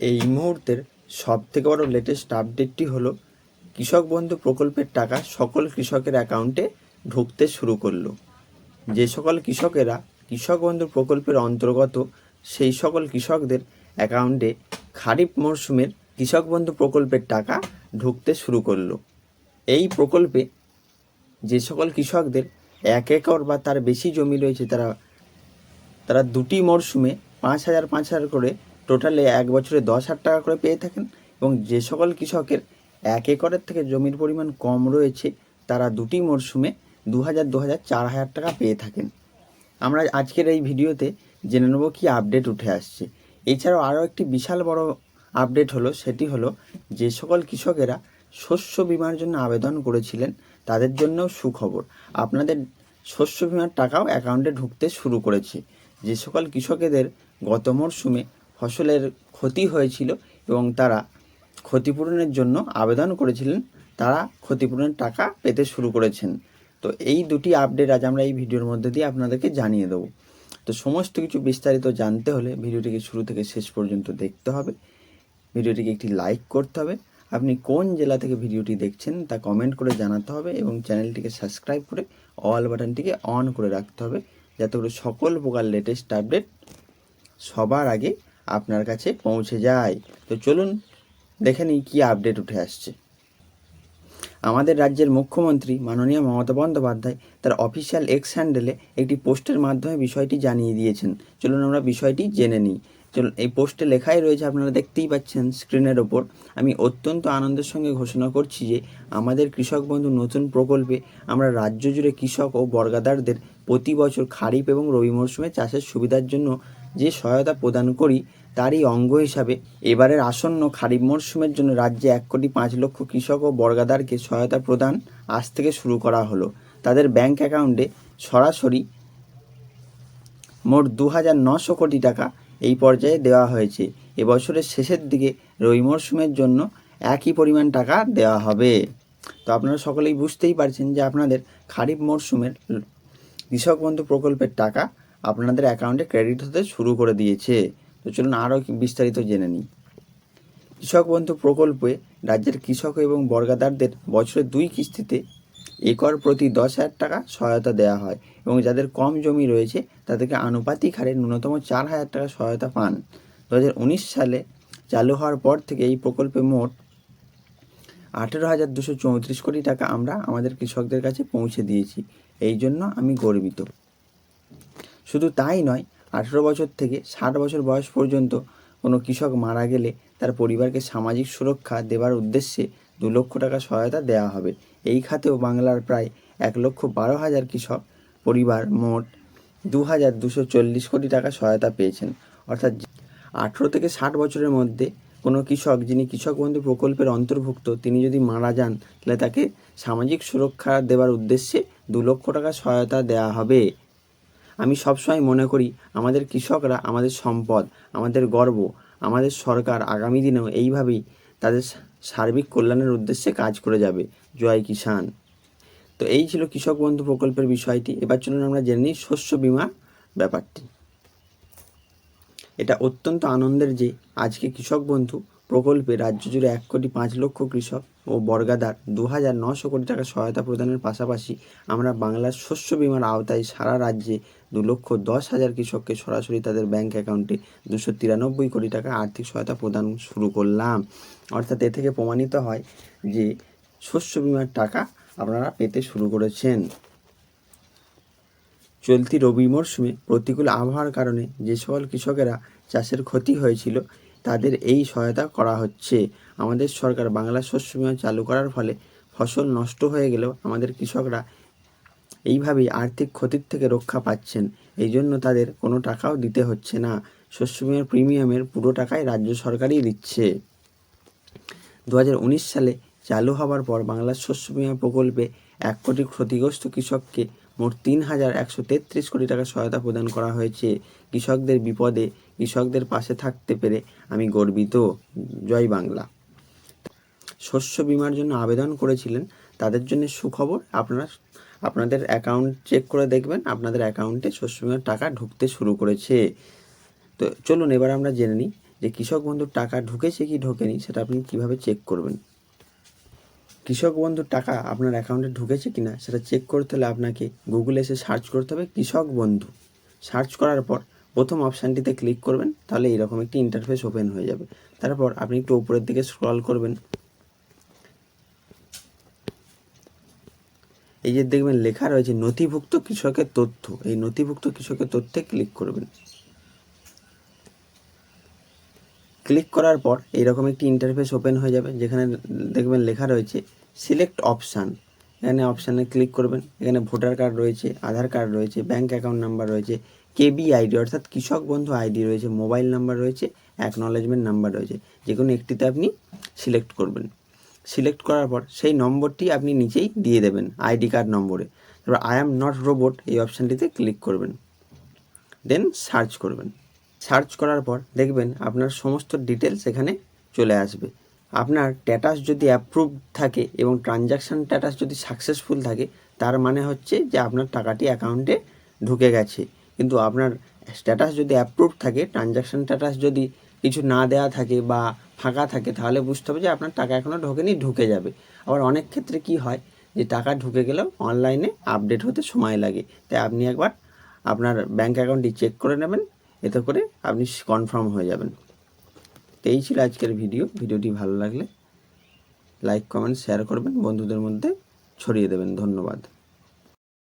এই মুহূর্তের সবথেকে বড় লেটেস্ট আপডেটটি হলো কৃষক বন্ধু প্রকল্পের টাকা সকল কৃষকের অ্যাকাউন্টে ঢুকতে শুরু করলো। যে সকল কৃষকেরা কৃষক বন্ধু প্রকল্পের অন্তর্গত সেই সকল কৃষকদের অ্যাকাউন্টে খারিফ মরশুমের কৃষক বন্ধু প্রকল্পের টাকা ঢুকতে শুরু করলো। এই প্রকল্পে যে সকল কৃষকদের 1 একর বা তার বেশি জমি রয়েছে তারা দুটি মরশুমে 5,000 করে টোটালে এক বছরে 10,000 টাকা করে পেয়ে থাকেন, এবং যে সকল কৃষকের 1 একরের থেকে জমির পরিমাণ কম রয়েছে তারা দুটি মরশুমে 2,000, 4,000 টাকা পেয়ে থাকেন। আমরা আজকের এই ভিডিওতে জেনে নেব কী আপডেট উঠে আসছে। এছাড়াও আরও একটি বিশাল বড় আপডেট হলো, সেটি হলো যে সকল কৃষকেরা শস্য বিমার জন্য আবেদন করেছিলেন তাদের জন্যও সুখবর। আপনাদের শস্য বিমার টাকাও অ্যাকাউন্টে ঢুকতে শুরু করেছে। যে সকল কৃষকেদের গত মরশুমে ফসলের ক্ষতি হয়েছিল এবং তারা ক্ষতিপূরণের জন্য আবেদন করেছিলেন, তারা ক্ষতিপূরণের টাকা পেতে শুরু করেছেন। তো এই দুটি আপডেট আজ আমরা এই ভিডিওর মধ্যে দিয়ে আপনাদেরকে জানিয়ে দেবো। তো সমস্ত কিছু বিস্তারিত জানতে হলে ভিডিওটিকে শুরু থেকে শেষ পর্যন্ত দেখতে হবে। ভিডিওটিকে একটি লাইক করতে হবে। আপনি কোন জেলা থেকে ভিডিওটি দেখছেন তা কমেন্ট করে জানাতে হবে, এবং চ্যানেলটিকে সাবস্ক্রাইব করে অল বাটনটিকে অন করে রাখতে হবে, যাতে করে সকল প্রকার লেটেস্ট আপডেট সবার আগে আপনার কাছে পৌঁছে যায়। তো চলুন দেখে নিই কী আপডেট উঠে আসছে। আমাদের রাজ্যের মুখ্যমন্ত্রী মাননীয় মমতা বন্দ্যোপাধ্যায় তার অফিসিয়াল এক্স হ্যান্ডেলে একটি পোস্টের মাধ্যমে বিষয়টি জানিয়ে দিয়েছেন। চলুন আমরা বিষয়টি জেনে নিই। চলুন, এই পোস্টে লেখাই রয়েছে, আপনারা দেখতেই পাচ্ছেন স্ক্রিনের ওপর। আমি অত্যন্ত আনন্দের সঙ্গে ঘোষণা করছি যে আমাদের কৃষক বন্ধু নতুন প্রকল্পে আমরা রাজ্য জুড়ে কৃষক ও বর্গাদারদের প্রতি বছর খারিফ এবং রবি মরশুমে চাষের সুবিধার জন্য যে সহায়তা প্রদান করি তারই অঙ্গ হিসাবে এবারের আসন্ন খারিফ মরশুমের জন্য রাজ্যে 1,05,00,000 কৃষক ও বর্গাদারকে সহায়তা প্রদান আজ থেকে শুরু করা হলো। তাদের ব্যাংক অ্যাকাউন্টে সরাসরি মোট 2,900 কোটি টাকা এই পর্যায়ে দেওয়া হয়েছে। এবছরের শেষের দিকে রবি মরশুমের জন্য একই পরিমাণ টাকা দেওয়া হবে। তো আপনারা সকলেই বুঝতেই পারছেন যে আপনাদের খারিফ মরশুমের কৃষক বন্ধু প্রকল্পের টাকা আপনাদের অ্যাকাউন্টে ক্রেডিট হতে শুরু করে দিয়েছে। তো চলুন আরও বিস্তারিত জেনে নিই। কৃষক বন্ধু প্রকল্পে রাজ্যের কৃষক এবং বর্গাদারদের বছরে 2 কিস্তিতে একর প্রতি 10,000 টাকা সহায়তা দেওয়া হয়, এবং যাদের কম জমি রয়েছে তাদেরকে আনুপাতিক হারে ন্যূনতম 4,000 টাকা সহায়তা পান। 2019 সালে চালু হওয়ার পর থেকে এই প্রকল্পে মোট 18,234 কোটি টাকা আমরা আমাদের কৃষকদের কাছে পৌঁছে দিয়েছি। এই জন্য আমি গর্বিত। শুধু তাই নয়, 18 বছর থেকে 60 বছর বয়স পর্যন্ত কোনো কৃষক মারা গেলে তার পরিবারকে সামাজিক সুরক্ষা দেওয়ার উদ্দেশ্যে 2 লক্ষ টাকা সহায়তা দেওয়া হবে। এই খাতেও বাংলার প্রায় 1,12,000 কৃষক পরিবার মোট 2,240 কোটি টাকা সহায়তা পেয়েছেন। অর্থাৎ 18 থেকে 60 বছরের মধ্যে কোনো কৃষক যিনি কৃষক বন্ধু প্রকল্পের অন্তর্ভুক্ত তিনি যদি মারা যান, তাহলে তাকে সামাজিক সুরক্ষা দেওয়ার উদ্দেশ্যে 2 লক্ষ টাকা সহায়তা দেওয়া হবে। আমি সবসময় মনে করি আমাদের কৃষকরা আমাদের সম্পদ, আমাদের গর্ব। আমাদের সরকার আগামী দিনেও এইভাবেই তাদের সার্বিক কল্যাণের উদ্দেশ্যে কাজ করে যাবে। জয় কিষাণ। তো এই ছিল কৃষক বন্ধু প্রকল্পের বিষয়টি। এবার চলুন আমরা জেনে নিই শস্য বিমা ব্যাপারটি। এটা অত্যন্ত আনন্দের যে আজকে কৃষক বন্ধু প্রকল্পে রাজ্য জুড়ে 1,05,00,000 কৃষক ও বর্গাদার 2,900 কোটি টাকা সহায়তা প্রদানের পাশাপাশি আমরা বাংলার শস্য বিমার আওতায় সারা রাজ্যে 2,10,000 কৃষককে সরাসরি তাদের ব্যাংক অ্যাকাউন্টে 293 কোটি টাকা আর্থিক সহায়তা প্রদান শুরু করলাম। অর্থাৎ এ থেকে প্রমাণিত হয় যে শস্য বিমার টাকা আপনারা পেতে শুরু করেছেন। চলতি রবি মরশুমে প্রতিকূল আবহাওয়ার কারণে যে সকল কৃষকেরা চাষের ক্ষতি হয়েছিল তাদের এই সহায়তা করা হচ্ছে। আমাদের সরকার বাংলা শস্য বিমা চালু করার ফলে ফসল নষ্ট হয়ে গেলেও আমাদের কৃষকরা এইভাবেই আর্থিক ক্ষতির থেকে রক্ষা পাচ্ছেন। এই জন্য তাদের কোনো টাকাও দিতে হচ্ছে না। শস্য বিমার প্রিমিয়ামের পুরো টাকাই রাজ্য সরকারই দিচ্ছে। 2019 সালে চালু হওয়ার পর বাংলার শস্য বিমা প্রকল্পে 1 কোটি ক্ষতিগ্রস্ত কৃষককে মোট 3,133 কোটি টাকা সহায়তা প্রদান করা হয়েছে। কৃষকদের বিপদে কৃষকদের পাশে থাকতে পেরে আমি গর্বিত। জয় বাংলা। শস্য বিমার জন্য আবেদন করেছিলেন তাদের জন্য সুখবর, আপনাদের অ্যাকাউন্ট চেক করে দেখবেন আপনাদের অ্যাকাউন্টে শস্য বিমার টাকা ঢুকতে শুরু করেছে। তো চলুন এবার আমরা জেনে নিই যে কৃষক বন্ধুর টাকা ঢুকেছে কি ঢোকেনি সেটা আপনি কিভাবে চেক করবেন। কৃষক বন্ধুর টাকা আপনার অ্যাকাউন্টে ঢুকেছে কিনা সেটা চেক করতে হলে আপনাকে গুগলে এসে সার্চ করতে হবে কৃষক বন্ধু। সার্চ করার পর প্রথম অপশানটিতে ক্লিক করবেন, তাহলে এরকম একটি ইন্টারফেস ওপেন হয়ে যাবে। তারপর আপনি একটু উপরের দিকে স্ক্রল করবেন, এই যে দেখবেন লেখা রয়েছে নথিভুক্ত কৃষকের তথ্য, এই নথিভুক্ত কৃষকের তথ্যে ক্লিক করবেন। ক্লিক করার পর এইরকম একটি ইন্টারফেস ওপেন হয়ে যাবে, যেখানে দেখবেন লেখা রয়েছে সিলেক্ট অপশান। এখানে অপশানে ক্লিক করবেন। এখানে ভোটার কার্ড রয়েছে, আধার কার্ড রয়েছে, ব্যাঙ্ক অ্যাকাউন্ট নাম্বার রয়েছে, কেবি আইডি অর্থাৎ কৃষক বন্ধু আইডি রয়েছে, মোবাইল নাম্বার রয়েছে, অ্যাকনলেজমেন্ট নাম্বার রয়েছে। যে কোনো একটিতে আপনি সিলেক্ট করবেন। সিলেক্ট করার পর সেই নম্বরটি আপনি নিচেই দিয়ে দেবেন আইডি কার্ড নম্বরে। তারপর আই অ্যাম নট রোবট এই অপশানটিতে ক্লিক করবেন, দেন সার্চ করবেন। সার্চ করার পর দেখবেন আপনার সমস্ত ডিটেলস এখানে চলে আসবে। আপনার স্ট্যাটাস যদি অ্যাপ্রুভ থাকে এবং ট্রানজ্যাকশান স্ট্যাটাস যদি সাকসেসফুল থাকে, তার মানে হচ্ছে যে আপনার টাকাটি অ্যাকাউন্টে ঢুকে গেছে। কিন্তু আপনার স্ট্যাটাস যদি অ্যাপ্রুভ থাকে, ট্রানজ্যাকশান স্ট্যাটাস যদি কিছু না দেওয়া থাকে বা ফাঁকা থাকে, তাহলে বুঝতে হবে যে আপনার টাকা এখনও ঢোকেনি, ঢুকে যাবে। আবার অনেক ক্ষেত্রে কি হয় যে টাকা ঢুকে গেলেও অনলাইনে আপডেট হতে সময় লাগে। তাই আপনি একবার আপনার ব্যাঙ্ক অ্যাকাউন্টটি চেক করে নেবেন, এতে করে আপনি কনফার্ম হয়ে যাবেন। তো এই ছিল আজকের ভিডিওটি ভালো লাগলে লাইক কমেন্ট শেয়ার করবেন, বন্ধুদের মধ্যে ছড়িয়ে দেবেন। ধন্যবাদ।